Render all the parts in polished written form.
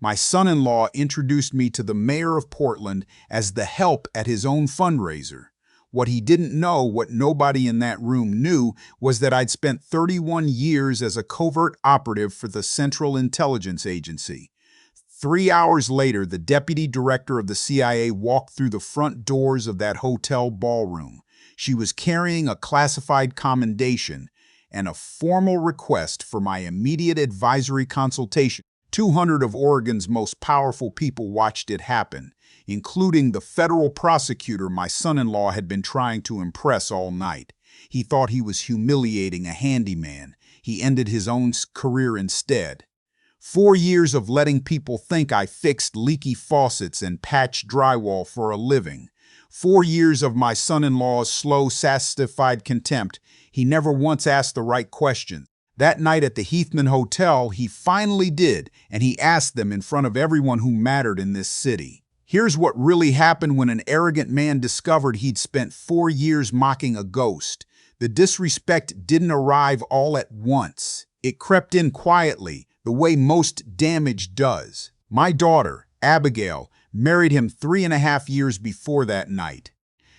My son-in-law introduced me to the mayor of Portland as the help at his own fundraiser. What he didn't know, what nobody in that room knew, was that I'd spent 31 years as a covert operative for the Central Intelligence Agency. 3 hours later, the deputy director of the CIA walked through the front doors of that hotel ballroom. She was carrying a classified commendation and a formal request for my immediate advisory consultation. 200 of Oregon's most powerful people watched it happen, including the federal prosecutor my son-in-law had been trying to impress all night. He thought he was humiliating a handyman. He ended his own career instead. 4 years of letting people think I fixed leaky faucets and patched drywall for a living. 4 years of my son-in-law's slow, satisfied contempt. He never once asked the right questions. That night at the Heathman Hotel, he finally did, and he asked them in front of everyone who mattered in this city. Here's what really happened when an arrogant man discovered he'd spent 4 years mocking a ghost. The disrespect didn't arrive all at once. It crept in quietly, the way most damage does. My daughter, Abigail, married him 3.5 years before that night.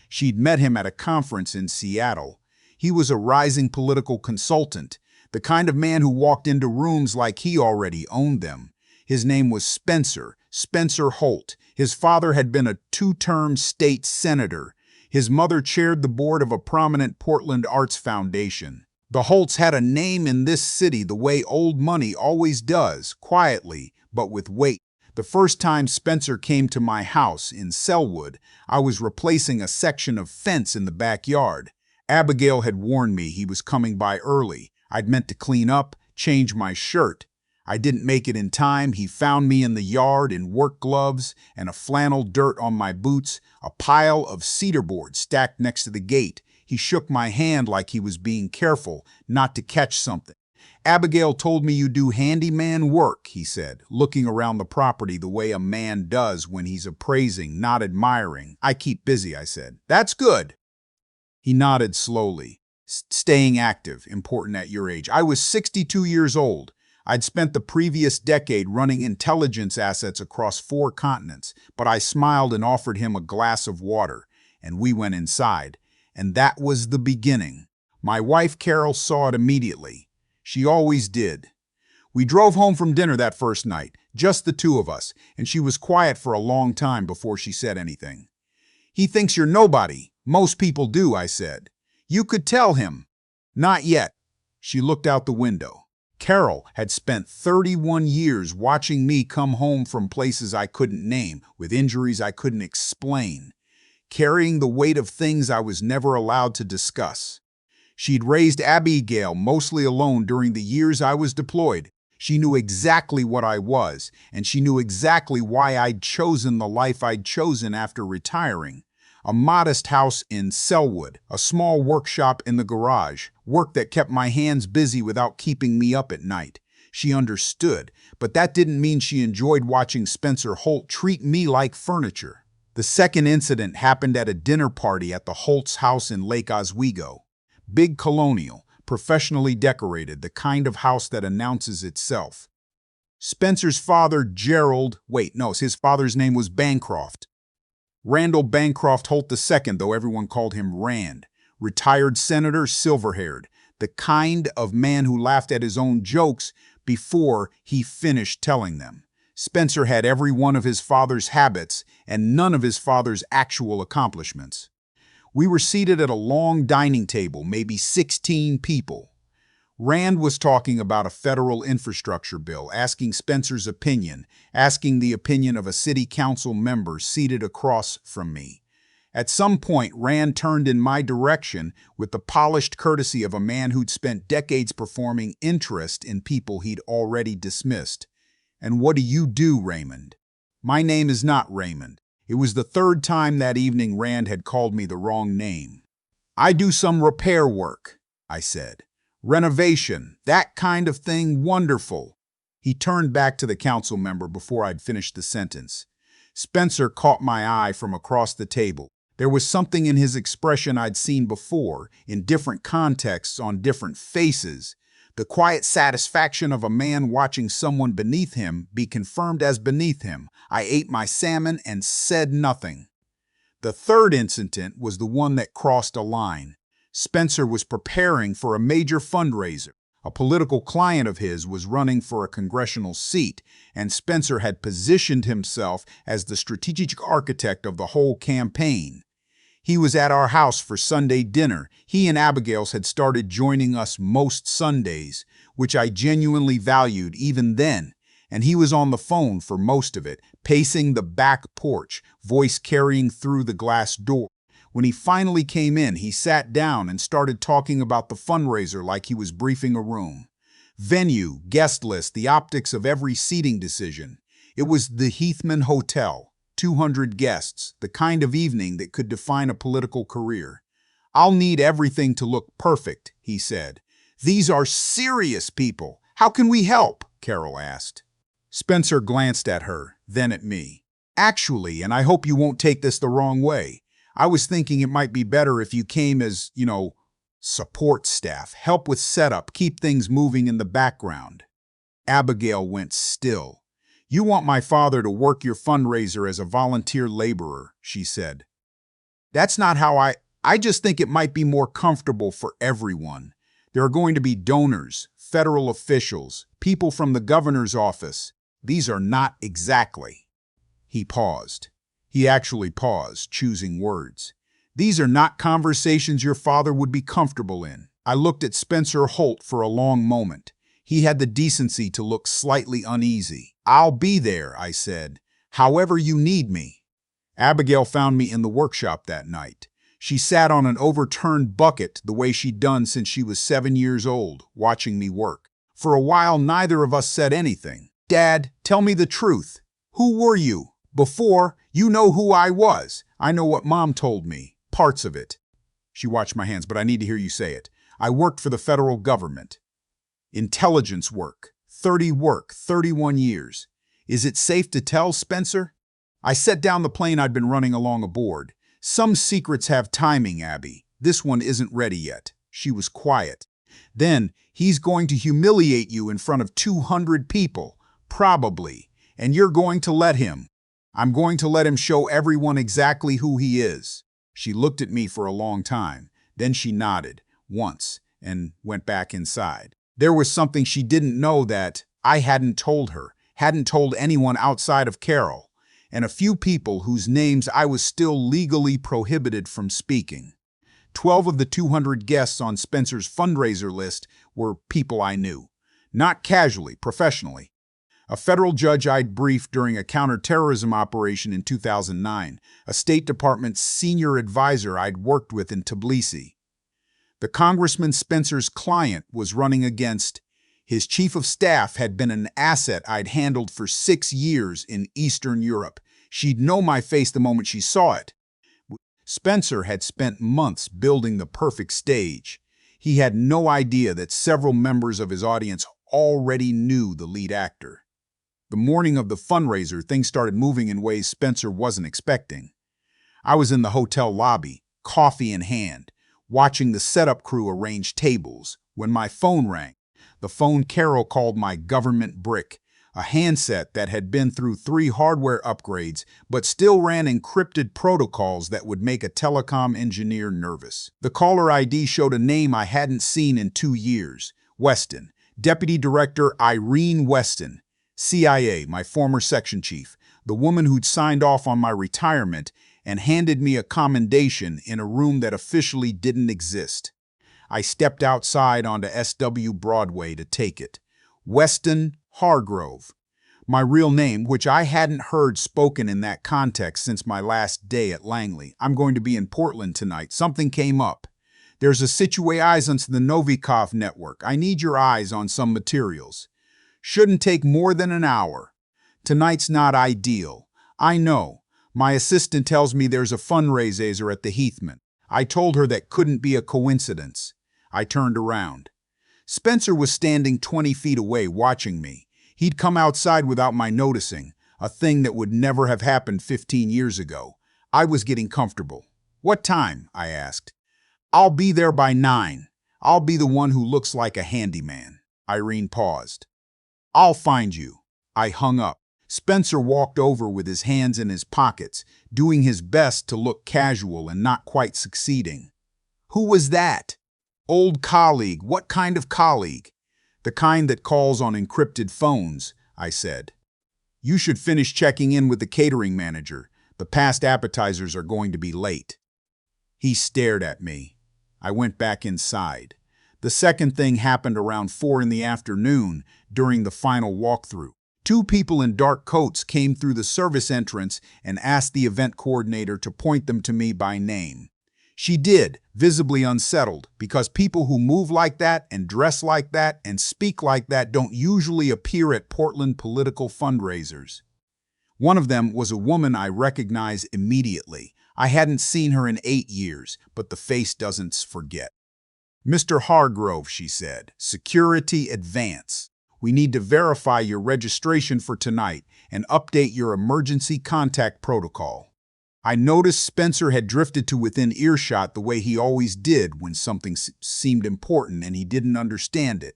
She'd met him at a conference in Seattle. He was a rising political consultant, the kind of man who walked into rooms like he already owned them. His name was Spencer Holt. His father had been a 2-term state senator. His mother chaired the board of a prominent Portland arts foundation. The Holts had a name in this city the way old money always does, quietly, but with weight. The first time Spencer came to my house in Selwood, I was replacing a section of fence in the backyard. Abigail had warned me he was coming by early. I'd meant to clean up, change my shirt. I didn't make it in time. He found me in the yard in work gloves and a flannel dirt on my boots, a pile of cedar board stacked next to the gate. He shook my hand like he was being careful not to catch something. Abigail told me you do handyman work, he said, looking around the property the way a man does when he's appraising, not admiring. I keep busy, I said. That's good. He nodded slowly. Staying active, important at your age. I was 62 years old. I'd spent the previous decade running intelligence assets across 4 continents, but I smiled and offered him a glass of water, and we went inside. And that was the beginning. My wife, Carol, saw it immediately. She always did. We drove home from dinner that first night, just the 2 of us, and she was quiet for a long time before she said anything. He thinks you're nobody. Most people do, I said. You could tell him. Not yet. She looked out the window. Carol had spent 31 years watching me come home from places I couldn't name, with injuries I couldn't explain, carrying the weight of things I was never allowed to discuss. She'd raised Abigail mostly alone during the years I was deployed. She knew exactly what I was, and she knew exactly why I'd chosen the life I'd chosen after retiring. A modest house in Selwood, a small workshop in the garage, work that kept my hands busy without keeping me up at night. She understood, but that didn't mean she enjoyed watching Spencer Holt treat me like furniture. The second incident happened at a dinner party at the Holt's house in Lake Oswego. Big colonial, professionally decorated, the kind of house that announces itself. Spencer's father, his father's name was Bancroft. Randall Bancroft Holt II, though everyone called him Rand. Retired senator, silver-haired. The kind of man who laughed at his own jokes before he finished telling them. Spencer had every one of his father's habits and none of his father's actual accomplishments. We were seated at a long dining table, maybe 16 people. Rand was talking about a federal infrastructure bill, asking Spencer's opinion, asking the opinion of a city council member seated across from me. At some point, Rand turned in my direction with the polished courtesy of a man who'd spent decades performing interest in people he'd already dismissed. "And what do you do, Raymond?" "My name is not Raymond." It was the 3rd time that evening Rand had called me the wrong name. "I do some repair work," I said. "Renovation, that kind of thing, wonderful." He turned back to the council member before I'd finished the sentence. Spencer caught my eye from across the table. There was something in his expression I'd seen before, in different contexts, on different faces. The quiet satisfaction of a man watching someone beneath him be confirmed as beneath him. I ate my salmon and said nothing. The third incident was the one that crossed a line. Spencer was preparing for a major fundraiser. A political client of his was running for a congressional seat, and Spencer had positioned himself as the strategic architect of the whole campaign. He was at our house for Sunday dinner. He and Abigail's had started joining us most Sundays, which I genuinely valued even then, and he was on the phone for most of it, pacing the back porch, voice carrying through the glass door. When he finally came in, he sat down and started talking about the fundraiser like he was briefing a room. Venue, guest list, the optics of every seating decision. It was the Heathman Hotel. 200 guests, the kind of evening that could define a political career. "I'll need everything to look perfect," he said. "These are serious people. How can we help?" Carol asked. Spencer glanced at her, then at me. "Actually, and I hope you won't take this the wrong way, I was thinking it might be better if you came as, support staff, help with setup, keep things moving in the background." Abigail went still. "You want my father to work your fundraiser as a volunteer laborer," she said. "That's not how I just think it might be more comfortable for everyone. There are going to be donors, federal officials, people from the governor's office. These are not exactly." He paused. He actually paused, choosing words. "These are not conversations your father would be comfortable in." I looked at Spencer Holt for a long moment. He had the decency to look slightly uneasy. "I'll be there," I said, "however you need me." Abigail found me in the workshop that night. She sat on an overturned bucket the way she'd done since she was 7 years old, watching me work. For a while, neither of us said anything. "Dad, tell me the truth. Who were you? Before, you know who I was. I know what Mom told me. Parts of it." She watched my hands, "But I need to hear you say it. I worked for the federal government. Intelligence work. 31 years. Is it safe to tell, Spencer?" I set down the plane I'd been running along aboard. "Some secrets have timing, Abby. This one isn't ready yet." She was quiet. "Then, he's going to humiliate you in front of 200 people. Probably. And you're going to let him. I'm going to let him show everyone exactly who he is." She looked at me for a long time. Then she nodded, once, and went back inside. There was something she didn't know that I hadn't told her, hadn't told anyone outside of Carol, and a few people whose names I was still legally prohibited from speaking. 12 of the 200 guests on Spencer's fundraiser list were people I knew. Not casually, professionally. A federal judge I'd briefed during a counterterrorism operation in 2009, a State Department senior advisor I'd worked with in Tbilisi. The Congressman Spencer's client was running against. His chief of staff had been an asset I'd handled for 6 years in Eastern Europe. She'd know my face the moment she saw it. Spencer had spent months building the perfect stage. He had no idea that several members of his audience already knew the lead actor. The morning of the fundraiser, things started moving in ways Spencer wasn't expecting. I was in the hotel lobby, coffee in hand, watching the setup crew arrange tables, when my phone rang. The phone Carol called my government brick, a handset that had been through 3 hardware upgrades but still ran encrypted protocols that would make a telecom engineer nervous. The caller ID showed a name I hadn't seen in 2 years, Weston, Deputy Director Irene Weston, CIA, my former section chief, the woman who'd signed off on my retirement and handed me a commendation in a room that officially didn't exist. I stepped outside onto SW Broadway to take it. Weston Hargrove. My real name, which I hadn't heard spoken in that context since my last day at Langley. "I'm going to be in Portland tonight. Something came up. There's a situation the Novikov network. I need your eyes on some materials. Shouldn't take more than an hour. Tonight's not ideal. I know. My assistant tells me there's a fundraiser at the Heathman. I told her that couldn't be a coincidence." I turned around. Spencer was standing 20 feet away watching me. He'd come outside without my noticing, a thing that would never have happened 15 years ago. I was getting comfortable. "What time?" I asked. "I'll be there by 9. I'll be the one who looks like a handyman." Irene paused. I'll find you. I hung up. Spencer walked over with his hands in his pockets, doing his best to look casual and not quite succeeding. Who was that? Old colleague. What kind of colleague? The kind that calls on encrypted phones, I said. You should finish checking in with the catering manager. The past appetizers are going to be late. He stared at me. I went back inside. The second thing happened around 4 in the afternoon during the final walkthrough. 2 people in dark coats came through the service entrance and asked the event coordinator to point them to me by name. She did, visibly unsettled, because people who move like that and dress like that and speak like that don't usually appear at Portland political fundraisers. One of them was a woman I recognized immediately. I hadn't seen her in 8 years, but the face doesn't forget. Mr. Hargrove, she said, security advance. We need to verify your registration for tonight and update your emergency contact protocol. I noticed Spencer had drifted to within earshot the way he always did when something seemed important and he didn't understand it.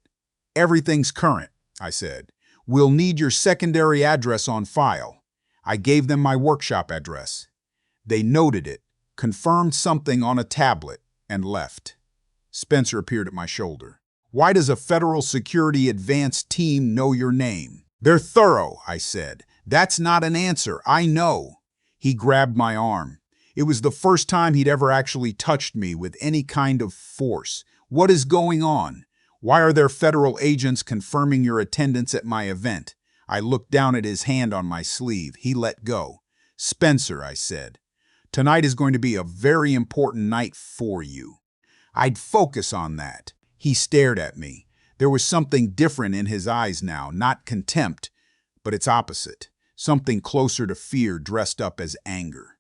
Everything's current, I said. We'll need your secondary address on file. I gave them my workshop address. They noted it, confirmed something on a tablet, and left. Spencer appeared at my shoulder. Why does a federal security advance team know your name? They're thorough, I said. That's not an answer, I know. He grabbed my arm. It was the first time he'd ever actually touched me with any kind of force. What is going on? Why are there federal agents confirming your attendance at my event? I looked down at his hand on my sleeve. He let go. Spencer, I said, tonight is going to be a very important night for you. I'd focus on that. He stared at me. There was something different in his eyes now, not contempt, but its opposite. Something closer to fear dressed up as anger.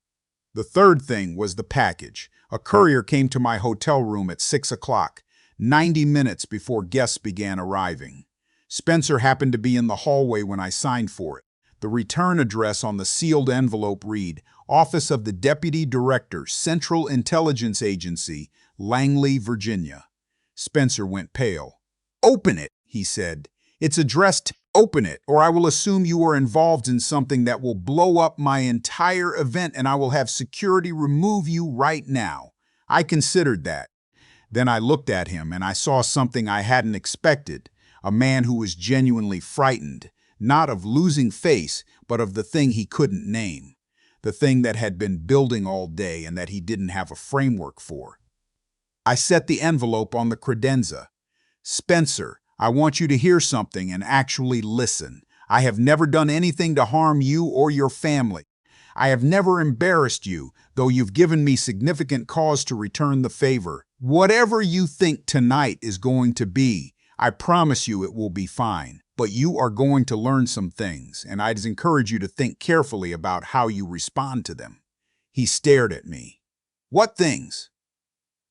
The third thing was the package. A courier came to my hotel room at 6 o'clock, 90 minutes before guests began arriving. Spencer happened to be in the hallway when I signed for it. The return address on the sealed envelope read, Office of the Deputy Director, Central Intelligence Agency, Langley, Virginia. Spencer went pale. Open it, he said. It's addressed. Open it, or I will assume you are involved in something that will blow up my entire event and I will have security remove you right now. I considered that. Then I looked at him and I saw something I hadn't expected. A man who was genuinely frightened, not of losing face, but of the thing he couldn't name. The thing that had been building all day and that he didn't have a framework for. I set the envelope on the credenza. Spencer, I want you to hear something and actually listen. I have never done anything to harm you or your family. I have never embarrassed you, though you've given me significant cause to return the favor. Whatever you think tonight is going to be, I promise you it will be fine. But you are going to learn some things, and I'd encourage you to think carefully about how you respond to them. He stared at me. What things?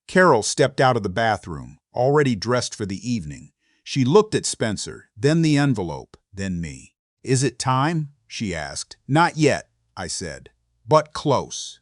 Carol stepped out of the bathroom, already dressed for the evening. She looked at Spencer, then the envelope, then me. Is it time? She asked. Not yet, I said, but close.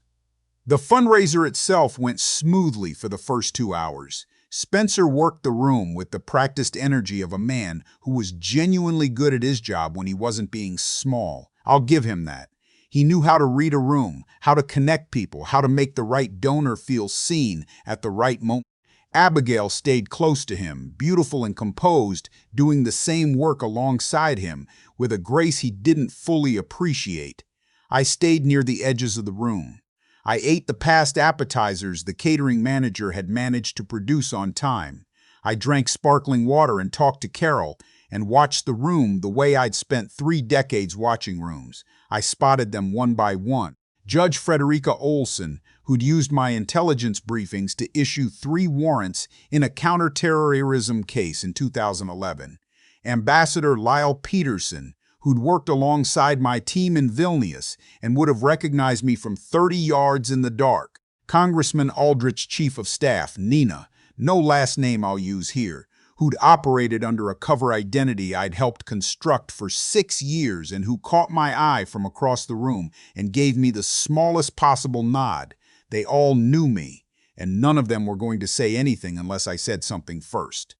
The fundraiser itself went smoothly for the first 2 hours. Spencer worked the room with the practiced energy of a man who was genuinely good at his job when he wasn't being small. I'll give him that. He knew how to read a room, how to connect people, how to make the right donor feel seen at the right moment. Abigail stayed close to him, beautiful and composed, doing the same work alongside him with a grace he didn't fully appreciate. I stayed near the edges of the room. I ate the past appetizers the catering manager had managed to produce on time. I drank sparkling water and talked to Carol and watched the room the way I'd spent 3 decades watching rooms. I spotted them one by one. Judge Frederica Olson, who'd used my intelligence briefings to issue 3 warrants in a counterterrorism case in 2011. Ambassador Lyle Peterson, who'd worked alongside my team in Vilnius and would have recognized me from 30 yards in the dark. Congressman Aldrich's chief of staff, Nina, no last name I'll use here, who'd operated under a cover identity I'd helped construct for 6 years and who caught my eye from across the room and gave me the smallest possible nod. They all knew me, and none of them were going to say anything unless I said something first.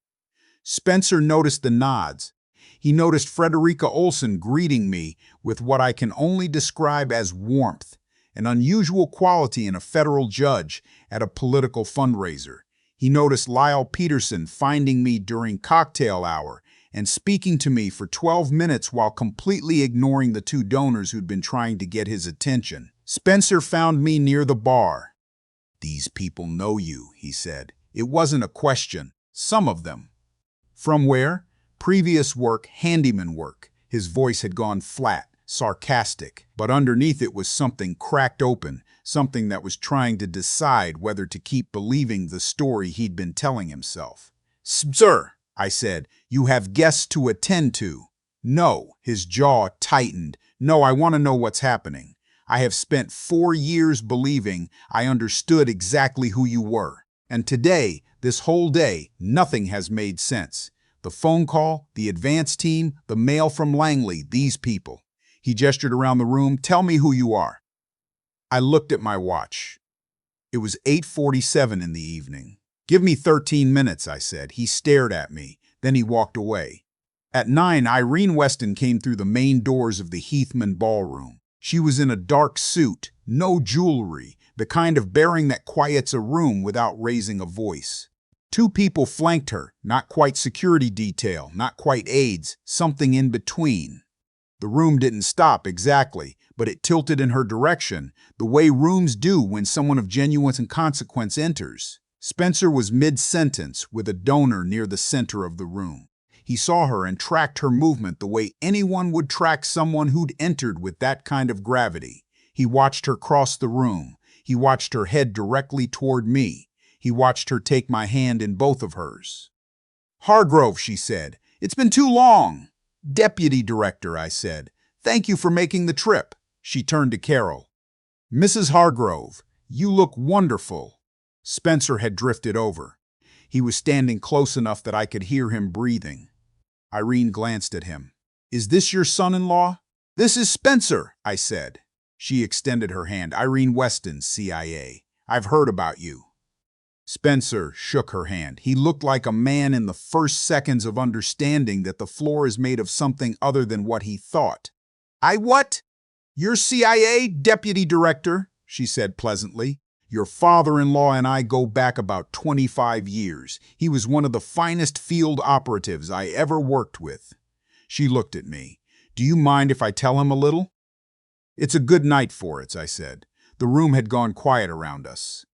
Spencer noticed the nods. He noticed Frederica Olson greeting me with what I can only describe as warmth, an unusual quality in a federal judge at a political fundraiser. He noticed Lyle Peterson finding me during cocktail hour and speaking to me for 12 minutes while completely ignoring the two donors who'd been trying to get his attention. Spencer found me near the bar. "These people know you," he said. It wasn't a question. Some of them. "From where?" "Previous work, handyman work." His voice had gone flat, sarcastic, but underneath it was something cracked open, something that was trying to decide whether to keep believing the story he'd been telling himself. "Sir," I said, "you have guests to attend to." "No." His jaw tightened. "No, I want to know what's happening. I have spent 4 years believing I understood exactly who you were. And today, this whole day, nothing has made sense. The phone call, the advance team, the mail from Langley, these people." He gestured around the room. "Tell me who you are." I looked at my watch. It was 8:47 in the evening. "Give me 13 minutes, I said. He stared at me. Then he walked away. At 9, Irene Weston came through the main doors of the Heathman Ballroom. She was in a dark suit, no jewelry, the kind of bearing that quiets a room without raising a voice. 2 people flanked her, not quite security detail, not quite aides, something in between. The room didn't stop exactly, but it tilted in her direction, the way rooms do when someone of genuine consequence enters. Spencer was mid-sentence with a donor near the center of the room. He saw her and tracked her movement the way anyone would track someone who'd entered with that kind of gravity. He watched her cross the room. He watched her head directly toward me. He watched her take my hand in both of hers. "Hargrove," she said, "it's been too long." "Deputy Director," I said, "thank you for making the trip." She turned to Carol. "Mrs. Hargrove, you look wonderful." Spencer had drifted over. He was standing close enough that I could hear him breathing. Irene glanced at him. "Is this your son-in-law?" "This is Spencer," I said. She extended her hand. "Irene Weston, CIA. I've heard about you." Spencer shook her hand. He looked like a man in the first seconds of understanding that the floor is made of something other than what he thought. "I what?" "You're CIA, Deputy Director," she said pleasantly. "Your father-in-law and I go back about 25 years. He was one of the finest field operatives I ever worked with." She looked at me. "Do you mind if I tell him a little?" "It's a good night for it," I said. The room had gone quiet around us.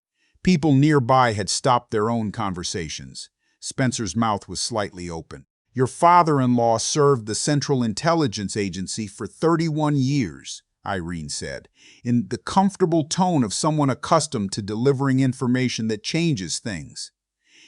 People nearby had stopped their own conversations. Spencer's mouth was slightly open. "Your father-in-law served the Central Intelligence Agency for 31 years, Irene said, in the comfortable tone of someone accustomed to delivering information that changes things.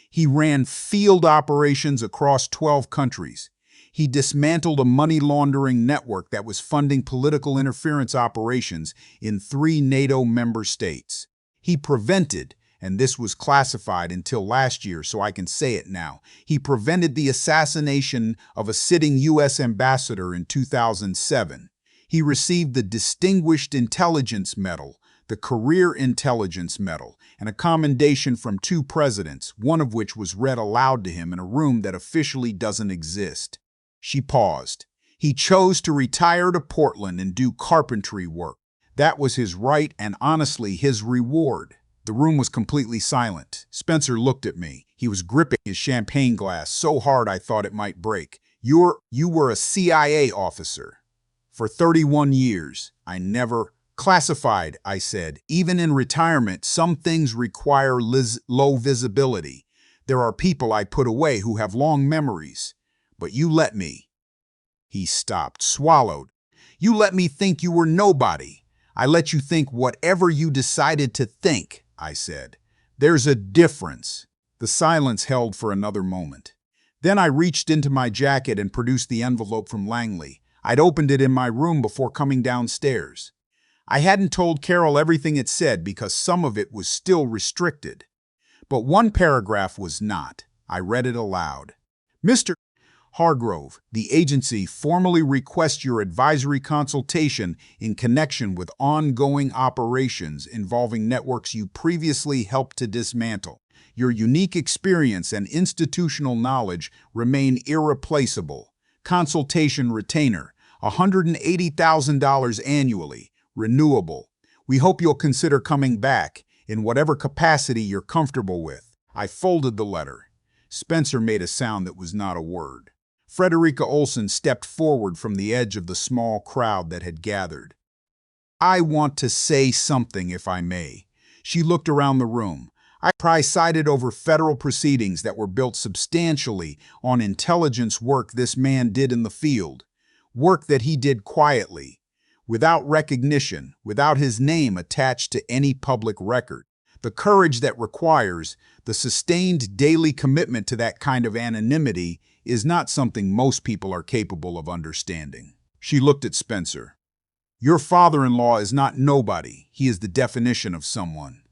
"He ran field operations across 12 countries. He dismantled a money laundering network that was funding political interference operations in 3 NATO member states. He prevented, and this was classified until last year, so I can say it now, he prevented the assassination of a sitting U.S. ambassador in 2007. He received the Distinguished Intelligence Medal, the Career Intelligence Medal, and a commendation from 2 presidents, one of which was read aloud to him in a room that officially doesn't exist." She paused. "He chose to retire to Portland and do carpentry work. That was his right and honestly his reward." The room was completely silent. Spencer looked at me. He was gripping his champagne glass so hard I thought it might break. You were a CIA officer. For 31 years. I never... Classified," I said. "Even in retirement, some things require low visibility. There are people I put away who have long memories. But you let me." He stopped, swallowed. "You let me think you were nobody. I let you think whatever you decided to think," I said. "There's a difference." The silence held for another moment. Then I reached into my jacket and produced the envelope from Langley. I'd opened it in my room before coming downstairs. I hadn't told Carol everything it said because some of it was still restricted. But one paragraph was not. I read it aloud. "Mr. Hargrove, the agency formally requests your advisory consultation in connection with ongoing operations involving networks you previously helped to dismantle. your unique experience and institutional knowledge remain irreplaceable. Consultation retainer, $180,000 annually, renewable. We hope you'll consider coming back in whatever capacity you're comfortable with. I folded the letter. Spencer made a sound that was not a word. Frederica Olson stepped forward from the edge of the small crowd that had gathered. I want to say something, if I may. She looked around the room. I presided over federal proceedings that were built substantially on intelligence work this man did in the field. Work that he did quietly, without recognition, without his name attached to any public record. The courage that requires, the sustained daily commitment to that kind of anonymity is not something most people are capable of understanding. She looked at Spencer. Your father-in-law is not nobody. He is the definition of someone.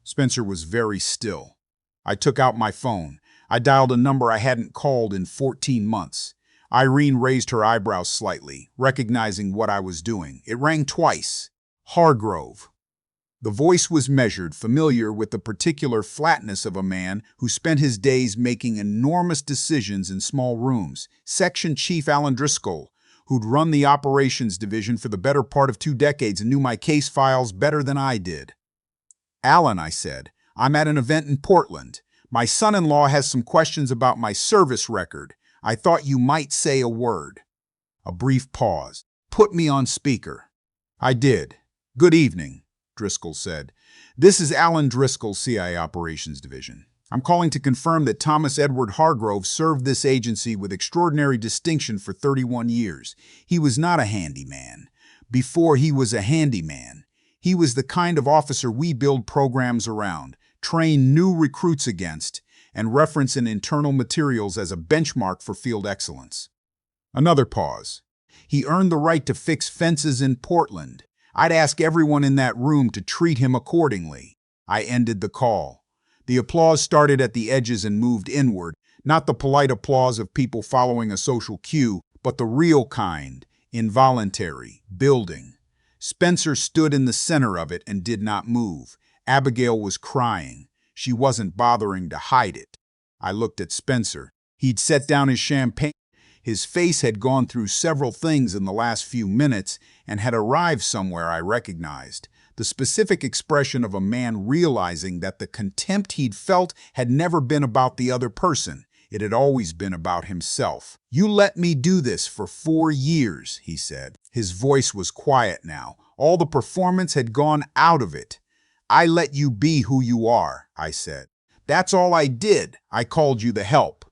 Spencer was very still. I took out my phone. I dialed a number I hadn't called in 14 months. Irene raised her eyebrows slightly, recognizing what I was doing. It rang twice. Hargrove. The voice was measured, familiar with the particular flatness of a man who spent his days making enormous decisions in small rooms. Section Chief Alan Driscoll, who'd run the operations division for the better part of 2 decades and knew my case files better than I did. Alan, I said, I'm at an event in Portland. My son-in-law has some questions about my service record. I thought you might say a word. A brief pause. Put me on speaker. I did. Good evening, Driscoll said. This is Alan Driscoll, CIA Operations Division. I'm calling to confirm that Thomas Edward Hargrove served this agency with extraordinary distinction for 31 years. He was not a handyman. Before he was a handyman, he was the kind of officer we build programs around, train new recruits against, and reference in internal materials as a benchmark for field excellence. Another pause. He earned the right to fix fences in Portland. I'd ask everyone in that room to treat him accordingly. I ended the call. The applause started at the edges and moved inward, not the polite applause of people following a social cue, but the real kind, involuntary, building. Spencer stood in the center of it and did not move. Abigail was crying. She wasn't bothering to hide it. I looked at Spencer. He'd set down his champagne. His face had gone through several things in the last few minutes and had arrived somewhere I recognized. The specific expression of a man realizing that the contempt he'd felt had never been about the other person. It had always been about himself. You let me do this for 4 years, he said. His voice was quiet now. All the performance had gone out of it. I let you be who you are, I said. That's all I did. I called you the help.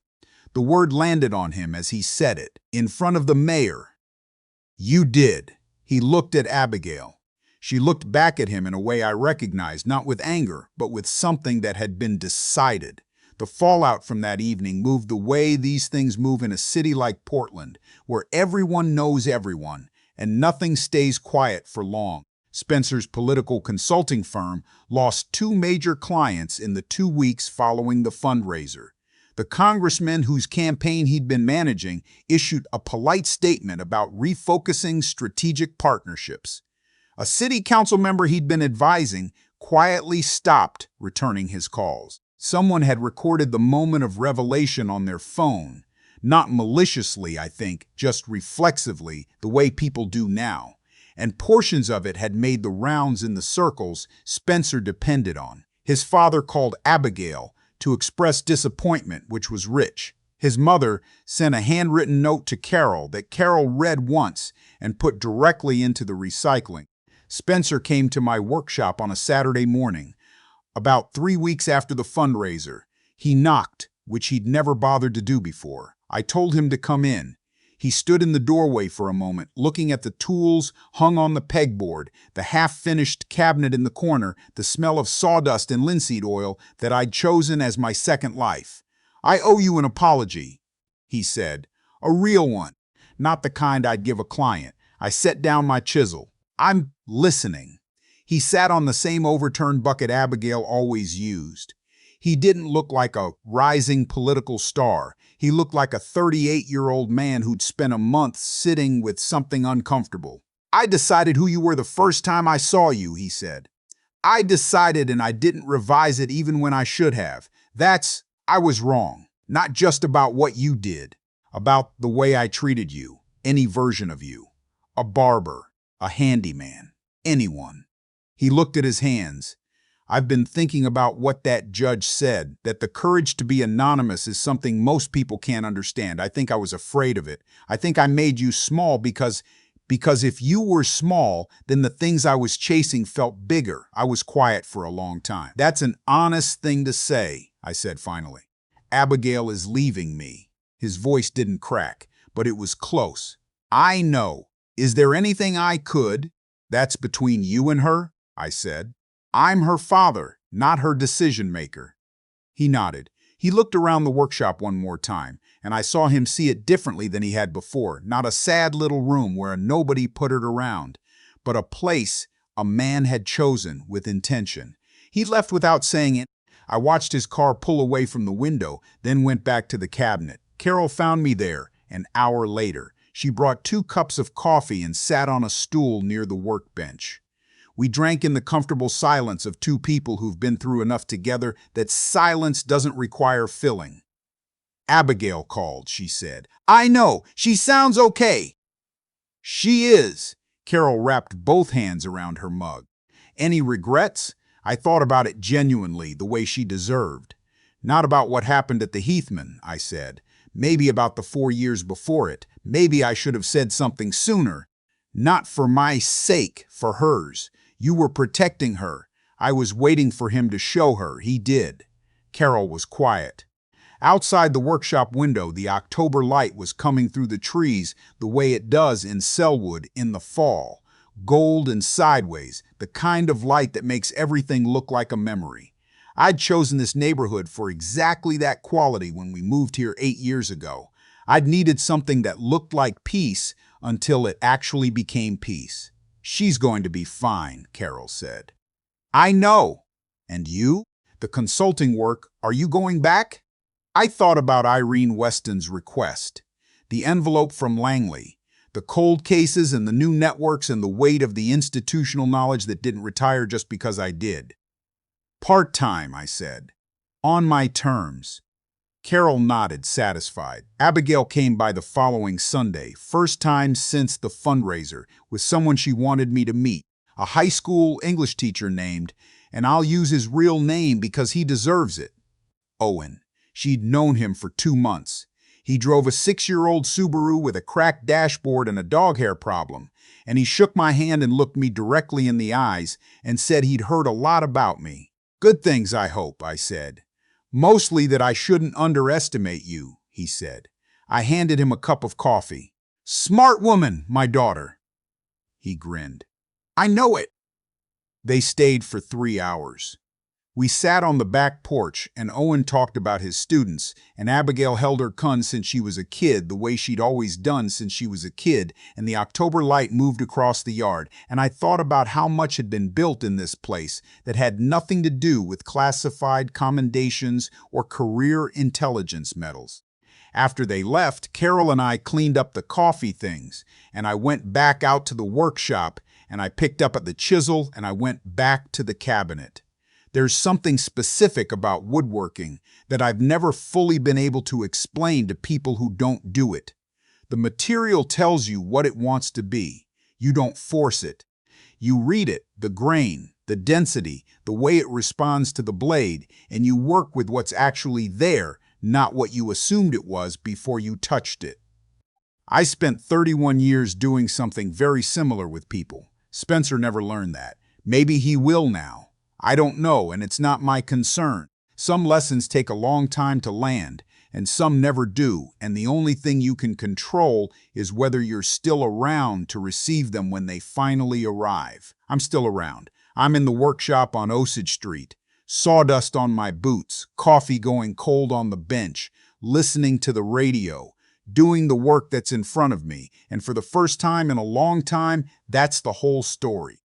The word landed on him as he said it, in front of the mayor. You did. He looked at Abigail. She looked back at him in a way I recognized, not with anger, but with something that had been decided. The fallout from that evening moved the way these things move in a city like Portland, where everyone knows everyone, and nothing stays quiet for long. Spencer's political consulting firm lost 2 major clients in the 2 weeks following the fundraiser. The congressman whose campaign he'd been managing issued a polite statement about refocusing strategic partnerships. A city council member he'd been advising quietly stopped returning his calls. Someone had recorded the moment of revelation on their phone, not maliciously, I think, just reflexively, the way people do now. And portions of it had made the rounds in the circles Spencer depended on. His father called Abigail to express disappointment, which was rich. His mother sent a handwritten note to Carol that Carol read once and put directly into the recycling. Spencer came to my workshop on a Saturday morning, about 3 weeks after the fundraiser. He knocked, which he'd never bothered to do before. I told him to come in. He stood in the doorway for a moment, looking at the tools hung on the pegboard, the half-finished cabinet in the corner, the smell of sawdust and linseed oil that I'd chosen as my second life. I owe you an apology, he said. A real one, not the kind I'd give a client. I set down my chisel. I'm listening. He sat on the same overturned bucket Abigail always used. He didn't look like a rising political star. He looked like a 38-year-old man who'd spent a month sitting with something uncomfortable. I decided who you were the first time I saw you, he said. I decided and I didn't revise it even when I should have. I was wrong. Not just about what you did, about the way I treated you, any version of you. A barber, a handyman, anyone. He looked at his hands. I've been thinking about what that judge said, that the courage to be anonymous is something most people can't understand. I think I was afraid of it. I think I made you small because if you were small, then the things I was chasing felt bigger. I was quiet for a long time. That's an honest thing to say, I said finally. Abigail is leaving me. His voice didn't crack, but it was close. I know. Is there anything I could? That's between you and her, I said. I'm her father, not her decision maker. He nodded. He looked around the workshop one more time, and I saw him see it differently than he had before. Not a sad little room where a nobody puttered around, but a place a man had chosen with intention. He left without saying it. I watched his car pull away from the window, then went back to the cabinet. Carol found me there an hour later. She brought 2 cups of coffee and sat on a stool near the workbench. We drank in the comfortable silence of 2 people who've been through enough together that silence doesn't require filling. Abigail called, she said. I know, she sounds okay. She is. Carol wrapped both hands around her mug. Any regrets? I thought about it genuinely, the way she deserved. Not about what happened at the Heathman, I said. Maybe about the 4 years before it. Maybe I should have said something sooner. Not for my sake, for hers. You were protecting her. I was waiting for him to show her. He did. Carol was quiet. Outside the workshop window, the October light was coming through the trees the way it does in Selwood in the fall. Gold and sideways, the kind of light that makes everything look like a memory. I'd chosen this neighborhood for exactly that quality when we moved here 8 years ago. I'd needed something that looked like peace until it actually became peace. She's going to be fine, Carol said. I know. And you? The consulting work, are you going back? I thought about Irene Weston's request. The envelope from Langley. The cold cases and the new networks and the weight of the institutional knowledge that didn't retire just because I did. Part-time, I said. On my terms. Carol nodded, satisfied. Abigail came by the following Sunday, first time since the fundraiser, with someone she wanted me to meet, a high school English teacher named, and I'll use his real name because he deserves it, Owen. She'd known him for 2 months. He drove a 6-year-old Subaru with a cracked dashboard and a dog hair problem, and he shook my hand and looked me directly in the eyes and said he'd heard a lot about me. Good things, I hope, I said. Mostly that I shouldn't underestimate you, he said. I handed him a cup of coffee. Smart woman, my daughter. He grinned. I know it. They stayed for 3 hours. We sat on the back porch, and Owen talked about his students, and Abigail held her cun since she was a kid, the way she'd always done since she was a kid, and the October light moved across the yard, and I thought about how much had been built in this place that had nothing to do with classified commendations or career intelligence medals. After they left, Carol and I cleaned up the coffee things, and I went back out to the workshop, and I picked up at the chisel, and I went back to the cabinet. There's something specific about woodworking that I've never fully been able to explain to people who don't do it. The material tells you what it wants to be. You don't force it. You read it, the grain, the density, the way it responds to the blade, and you work with what's actually there, not what you assumed it was before you touched it. I spent 31 years doing something very similar with people. Spencer never learned that. Maybe he will now. I don't know, and it's not my concern. Some lessons take a long time to land, and some never do, and the only thing you can control is whether you're still around to receive them when they finally arrive. I'm still around. I'm in the workshop on Osage Street, sawdust on my boots, coffee going cold on the bench, listening to the radio, doing the work that's in front of me, and for the first time in a long time, that's the whole story.